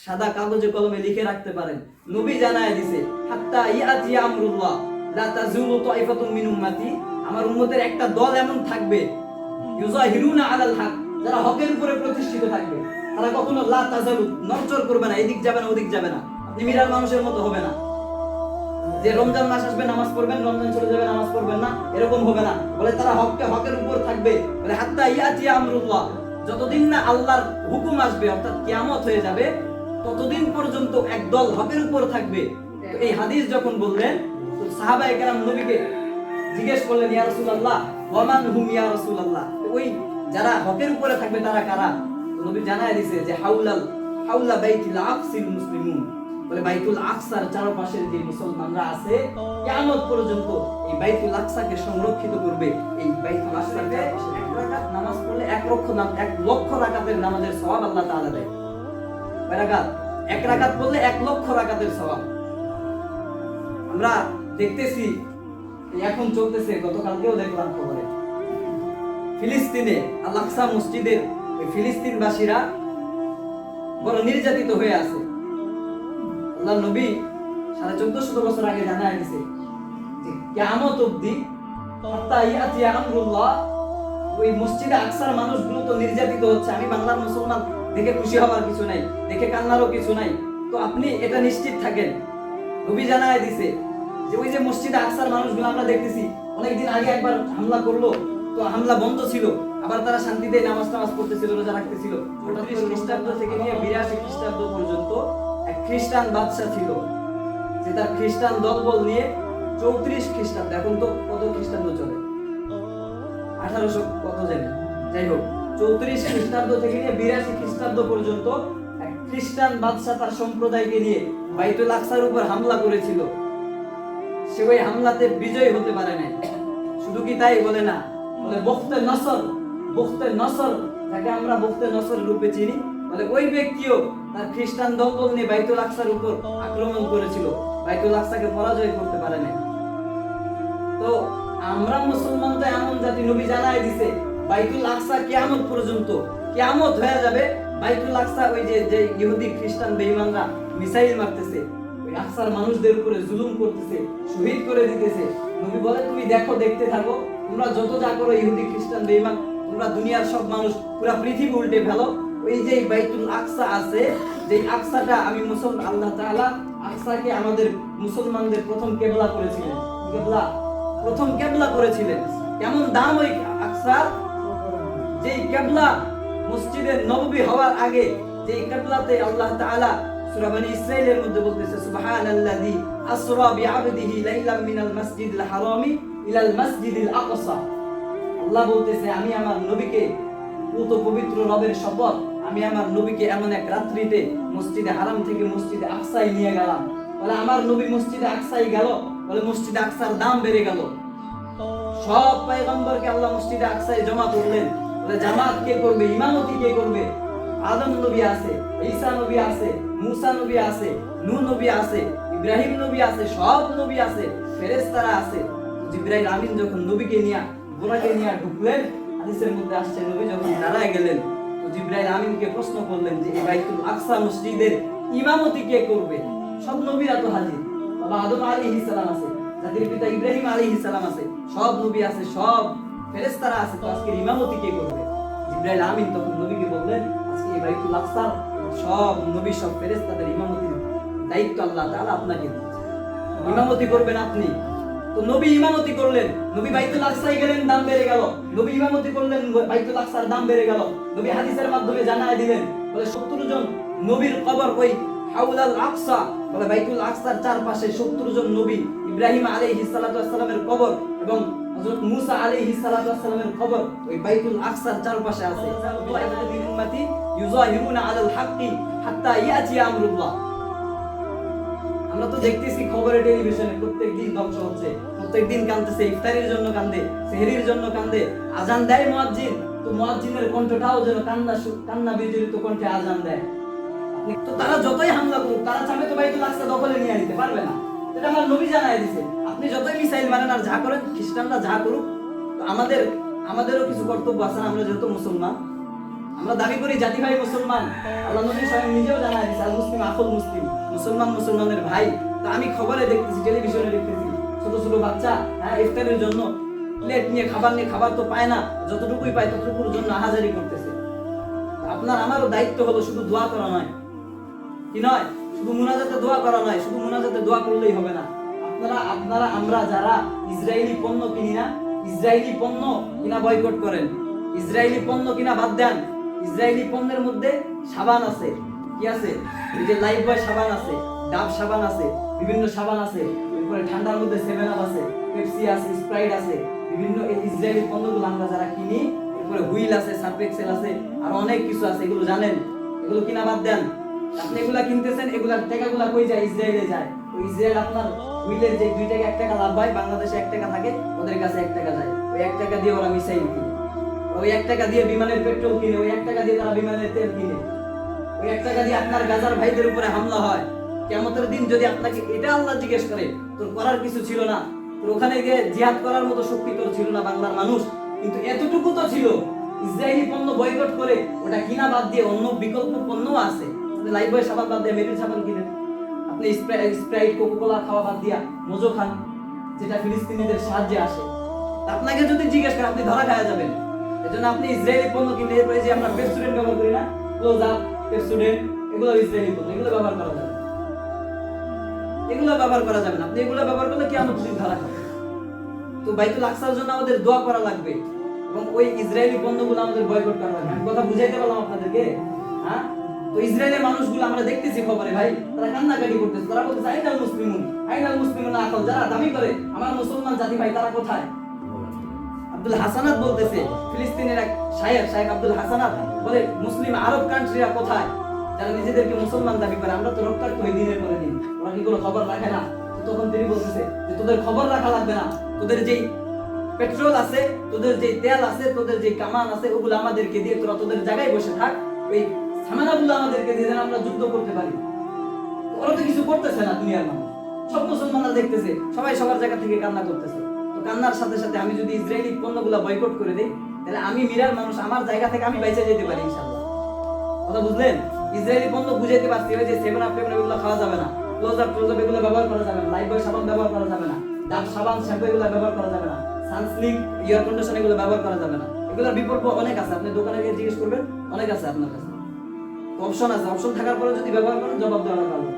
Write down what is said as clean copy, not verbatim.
সাদা কাগজে কলমে লিখে রাখতে পারেন। নবী জানায় দিছে হাত্তা ইয়াতি আমরুল্লাহ লা তাজুলু তাইফাতুম মিন উম্মতি, আমার উম্মতের একটা দল এমন থাকবে ইউজাহিরুনা আলাল হক, যারা হকের উপরে প্রতিষ্ঠিত থাকবে। তারা কখনো লা তাজালু, নড়চড় করবে না, এদিক যাবে না ওদিক যাবে না। আপনি মিরার মানুষের মতো হবে না যে রমজান মাস আসবে নামাজ পড়বেন, রমজান চলে যাবে নামাজ পড়বেন না, এরকম হবে না। বলে তারা হকের উপর থাকবে। বলে হাত্তা ইয়াতি আমরুল্লাহ, যতদিন না আল্লাহর হুকুম আসবে অর্থাৎ কিয়ামত হয়ে যাবে ততদিন পর্যন্ত একদল হকের উপর থাকবে। তো এই হাদিস যখন বললেন তো সাহাবায়ে কেরাম নবীকে জিজ্ঞেস করলেন ইয়া রাসূলুল্লাহ ওয়া মান হুম ইয়া রাসূলুল্লাহ, ওই যারা হকের উপরে থাকবে তারা কারা? তো নবী জানায় দিয়েছে যে হাউলা বাইতুল আকসিল মুসলিমুন, বলে বাইতুল আকসার চারপাশের যে মুসলমানরা আছে কিয়ামত পর্যন্ত এই বাইতুল আকসাকে সংরক্ষিত করবে। এই বাইতুল আকসার চারপাশে এক রাকাত নামাজ পড়লে 1 লক্ষ রাকাতের নামাজের সওয়াব আল্লাহ তাআলা দেয়। কয় রাকাত? 1 রাকাত পড়লে 1 লক্ষ রাকাতের সওয়াব। আমরা দেখতেছি এখন চলতেছে, গতকালকেও দেখলাম খবরে, ফিলিস্তিনে আল আকসা মসজিদের ফিলিস্তিনবাসীরা বড় নির্যাতিত হয়ে আছে। আল্লাহ নবী 1450 বছর আগে জানায় দিয়েছে যে কিয়ামত অবধি হাত্তা ইয়াতি আমরুল্লাহ, ওই মসজিদে আকসার মানুষগুলো তো নির্যাতিত হচ্ছে। আমি বাংলার মুসলমান, দেখে খুশি হওয়ার কিছু নাই, দেখে কান্নারও কিছু নাই। তো আপনি এটা নিশ্চিত থাকেন, নবী জানায় দিয়েছে যে ওই যে মসজিদে আকসার মানুষগুলো আমরা দেখতেছি, অনেকদিন আগে একবার হামলা করলো, তো হামলা বন্ধ ছিল, আবার তারা শান্তিতে নামাজ পড়তেছিল, রোজা রাখতেছিল। 38 খ্রিস্টাব্দ থেকে নিয়ে 82 খ্রিস্টাব্দ পর্যন্ত এক খ্রিস্টান বাদশা ছিল যে তার খ্রিস্টান দলবল নিয়ে 34 খ্রিস্টাব্দ, এখন তো কত খ্রিস্টাব্দ চলে 1800 কত জানি, যাই হোক 34 খ্রিস্টাব্দ থেকে নিয়ে 82 খ্রিস্টাব্দ পর্যন্ত এক খ্রিস্টান বাদশা তার সম্প্রদায়কে নিয়ে বাইতুল আকসার উপর হামলা করেছিল। সে ওই হামলাতে বিজয় হতে পারে না। শুধু কি তাই বলে না, বলে বখতে নসর, যাকে আমরা বখতে নসর রূপে চিনি, বলে ওই ব্যক্তিও তার খ্রিস্টান দলবল নিয়ে বাইতুল আকসার উপর আক্রমণ করেছিল, বাইতুল আকসাকে পরাজয় করতে পারে না। তো আমরা মুসলমান তো এমন জাতি, নবী জানায় দিছে বাইতুল আকসা কিয়ামত পর্যন্ত, কিয়ামত হয়ে যাবে বাইতুল আকসা, ওই যে ইহুদি খ্রিস্টান বেঈমানরা মিসাইল মারতেছে, ওই আকসার মানুষদের উপরে জুলুম করতেছে, শহীদ করে দিতেছে। নবী বলে তুমি দেখো, দেখতে থাকো, তোমরা যত যা করো ইহুদি খ্রিস্টান বেঈমান, তোমরা দুনিয়ার সব মানুষ পুরো পৃথিবী উল্টে ফেলো। ওই যে বাইতুল আকসা আছে, যে আকসাটা আমি মুসলমান, আল্লাহ তাআলা আকসাকে আমাদের মুসলমানদের প্রথম কিবলা করেছিলেন, প্রথম কিবলা করেছিলেন। কেমন দাম ওই আকসার, যেই কিবলা মসজিদে নববী হওয়ার আগে, যেই কিবলাতে আল্লাহ তাআলা সূরা বনী ইসরাঈলের মধ্যে বলতেছে সুবহানাল্লাযী আসরা বিআবদিহি লাইলাম মিনাল মাসজিদিল হারামি ইলাল মাসজিদিল আকসা। আল্লাহ বলতেছে আমি আমার নবীকে, পুত পবিত্র রবের শপথ, আমি আমার নবীকে এমন এক রাত্রিতে মসজিদে হারাম থেকে মসজিদে আকসায় নিয়ে গেলাম। বলে আমার নবী মসজিদে আকসায় গেল, বলে মসজিদে আকসার দাম বেড়ে গেল। সব পয়গম্বরকে আল্লাহ মসজিদে আকসায় জমা করলেন। বলে জামাত কে করবে, ইমামতি কে করবে? আদম নবী আছে, ঈসা নবী আছে, মুসা নবী আছে, নূহ নবী আছে, ইব্রাহিম নবী আছে, সব নবী আছে, ফেরেশতারা আছে। জিবরাইল আমিন যখন নবীকে নিয়ে বুরাকে নিয়ে ঢুকলেন, হাদিসের মধ্যে আসছে নবী যখন দাঁড়ায় গেলেন, তো জিবরাইল আমিনকে প্রশ্ন করলেন যে এই বাইতুল আকসা মসজিদের ইমামতি কে করবে? সব নবীরা তো হাজির, বাবা আদম আলাইহিস সালাম আছে, জাতির পিতা ইব্রাহিম আলাইহিস সালাম আছে, সব নবী আছে, সব ফেরেশতারা আছে, তো আজকে ইমামতি কে করবে? জিবরাইল আমিন তখন নবীকে বললেন আজকে এই বাইতুল আকসা সব নবী, সব ফেরেশতাদের ইমামতির দায়িত্ব আল্লাহ তাআলা আপনাকে দিয়েছে, ইমামতি করবেন আপনি। তো নবী ইমামতি করলেন, নবী বাইতুল আকসায় গেলেন, দাম বেড়ে গেল। নবী ইমামতি করলেন, বাইতুল আকসার দাম বেড়ে গেল। নবী হাদিসের মাধ্যমে জানায় দিলেন, বলে 70 জন নবীর কবর ওই হাউলাল আকসা, বলে বাইতুল আকসার চারপাশে 70 জন নবী, ইব্রাহিম আলাইহিস সালাতু ওয়াস সালামের কবর এবং হযরত মুসা আলাইহিস সালাতু ওয়াস সালামের কবর ওই বাইতুল আকসার চারপাশে আছে। উম্মতি ইউজাহিরুনা আলাল হাক্কি হাত্তা ইয়াতি আমরুল্লাহ। আমরা তো দেখতেছি খবরে, টেলিভিশনে প্রত্যেকদিন ধ্বংস হচ্ছে, প্রত্যেকদিন কাঁদতেছে, ইফতারির জন্য কান্দে, সেহরির জন্য কান্দে, আজান দেয় মুয়াজ্জিন, তো মুয়াজ্জিনের কণ্ঠটাও যেন কান্না বিজড়িত কণ্ঠে আজান দেয়। তো তারা যতই হামলা করুক, তারা চাবে তো বাইতুল আকসা দখলে নিয়ে নিতে পারবে না, এটা আমার নবী জানায় দিয়েছে। আপনি যতই মিসাইল মারেন আর যা করেন, খ্রিস্টানরা যা করুক, তো আমাদেরও কিছু কর্তব্য আছে। আমরা যেহেতু মুসলমান, আমরা দাবি করি জাতি ভাই মুসলমান, আল্লাহ নবী স্বয়ং নিজেও জানায় দিয়েছে আল মুসলিম আখুল মুসলিম, মুসলমানের ভাই। তা আমি খবরে দেখতেছি, টেলিভিশনে দেখতেছি ছোট ছোট বাচ্চা ইফতারের জন্য প্লেট নিয়ে খাবার তো পায় না, যতটুকুই পায় ততটুকুর জন্য আহাজারি করতেছে। আপনার আমারও দায়িত্ব হলো শুধু দোয়া করা নয়, কি নয়, শুধু মুনাজাতে দোয়া করা নয়, শুধু মুনাজাতে দোয়া করলেই হবে না। আপনারা আমরা যারা ইসরায়েলি পণ্য কিনি না, ইসরায়েলি পণ্য কিনা বয়কট করেন, ইসরায়েলি পণ্য কিনা বাদ দেন। ইসরায়েলি পণ্যের মধ্যে সাবান আছে, কি আছে, এই যে লাইফ বয় সাবান আছে, ডাব সাবান আছে, বিভিন্ন সাবান আছে, এরপরে ঠান্ডার মধ্যে 7 আপ আছে, পেপসি আছে, স্প্রাইট আছে, বিভিন্ন এই ইসরায়েলি পণ্যগুলো আমরা যারা কিনি, এরপরে হুইল আছে, সার্ফ এক্সেল আছে, আর অনেক কিছু আছে, এগুলো জানেন, এগুলো কিনা বাদ দেন। আপনি এগুলা কিনতেছেন, এগুলার টাকাগুলা কই যায়? ইসরায়েলে যায়। ওই ইসরায়েল আপনার হুইলের যে 2 টাকা 1 টাকা লাভ হয়, বাংলাদেশে 1 টাকা থাকে, ওদের কাছে 1 টাকা যায়। ওই 1 টাকা দিয়ে ওরা মিসাইল কিনে, ওই 1 টাকা দিয়ে বিমানের পেট্রোল কিনে, ওই 1 টাকা দিয়ে তারা বিমানের তেল কিনে, ওই 1 টাকা দিয়ে আপনার গাজার ভাইদের উপরে হামলা হয়। কিয়ামতের দিন যদি আপনাকে এটা আল্লাহ জিজ্ঞেস করে, তোর করার কিছু ছিল না, তোর ওখানে গিয়ে জিহাদ করার মতো শক্তি তোর ছিল না বাংলার মানুষ, কিন্তু এতটুকু তো ছিল, ইসরায়েলি পণ্য বয়কট করে ওটা কিনা বাদ দিয়ে অন্য বিকল্প পণ্যও আছে। লাইফ বয় সাবান বাদ দিয়ে মেরিল সাবান কিনেন, আপনি স্প্রাইট কোকা-কোলা খাওয়া বাদ দিয়া মোজো খান, যেটা ফিলিস্তিনিদের সাহায্যে আসে। আপনাকে যদি জিজ্ঞেস করে আপনি ধরা খাওয়া যাবেন। এজন্য আপনি ইসরায়েলি পণ্য কিনলে, এরপরে যে আমরা পেপসুডেন্ট ব্যবহার করি না, ক্লোজ আপ, পেপসুডেন্ট, এগুলো ইসরায়েলি পণ্য, এগুলো ব্যবহার করা যাবে না, এগুলো ব্যবহার করা যাবে না। আপনি এগুলো ব্যবহার করলে কিয়ামত দিন ধরা খাবেন। তো বাইতুল আকসার জন্য আমাদের দোয়া করা লাগবে এবং ওই ইসরায়েলি পণ্যগুলো আমাদের বয়কট করা লাগবে। আমি কথা বুঝাইতে পারলাম আপনাদেরকে? হ্যাঁ, তো ইসরায়েলের মানুষগুলো আমরা দেখতেছি খবরে, ভাই তারা কান্নাকাটি করতেছে, তারা বলতেছে আইনাল মুসলিমুন আকল, যারা দাবি করে আমার মুসলমান জাতি ভাই, তারা কোথায়? আব্দুল হাসানাত বলতেছে, ফিলিস্তিনের এক শায়েখ আব্দুল হাসানাত বলে, মুসলিম আরব কান্ট্রিরা কোথায়, যারা নিজেদেরকে মুসলমান দাবি করে? আমরা তো রক্তাক্ত হই দিনের পরে দিন, ওরা কি কোনো খবর রাখে না? তখন তিনি বলতেছে যে তোদের খবর রাখা লাগবে না, তোদের যেই পেট্রোল আছে, তোদের যেই তেল আছে, তোদের যেই কামান আছে, ওগুলো আমাদেরকে দিয়ে তোরা তোদের জায়গায় বসে থাক, ওই সামানাগুলো আমাদেরকে দিয়ে আমরা যুদ্ধ করতে পারি। ওরা তো কিছু করতেছে না, দুনিয়ার মানুষ সব মুসলমানরা দেখতেছে, সবাই সবার জায়গা থেকে কান্না করতেছে। তো কান্নার সাথে সাথে আমি যদি ইসরায়েলি পণ্যগুলো বয়কট করে দেই, তাহলে আমি মিরার মানুষ, আমার জায়গা থেকে আমি বাইচে যেতে পারি ইনশাআল্লাহ। কথা বুঝলেন? ইসরায়েলি পণ্য বুঝাইতে পারছি, ওই যে 7 আপ এগুলো খাওয়া যাবে না, ক্লোজ আপ এগুলো ব্যবহার করা যাবে না, লাইফ বয় সাবান ব্যবহার করা যাবে না, ডাব সাবান শ্যাম্পু এগুলো ব্যবহার করা যাবে না, সানস্লিক, এয়ার কন্ডিশন এগুলো ব্যবহার করা যাবে না। এগুলোর বিকল্প অনেক আছে, আপনি দোকানে গিয়ে জিজ্ঞেস করবেন, অনেক আছে আপনার কাছে, অপশন আছে। অপশন থাকার পরে যদি ব্যবহার করেন, জবাব দেওয়া লাগবে।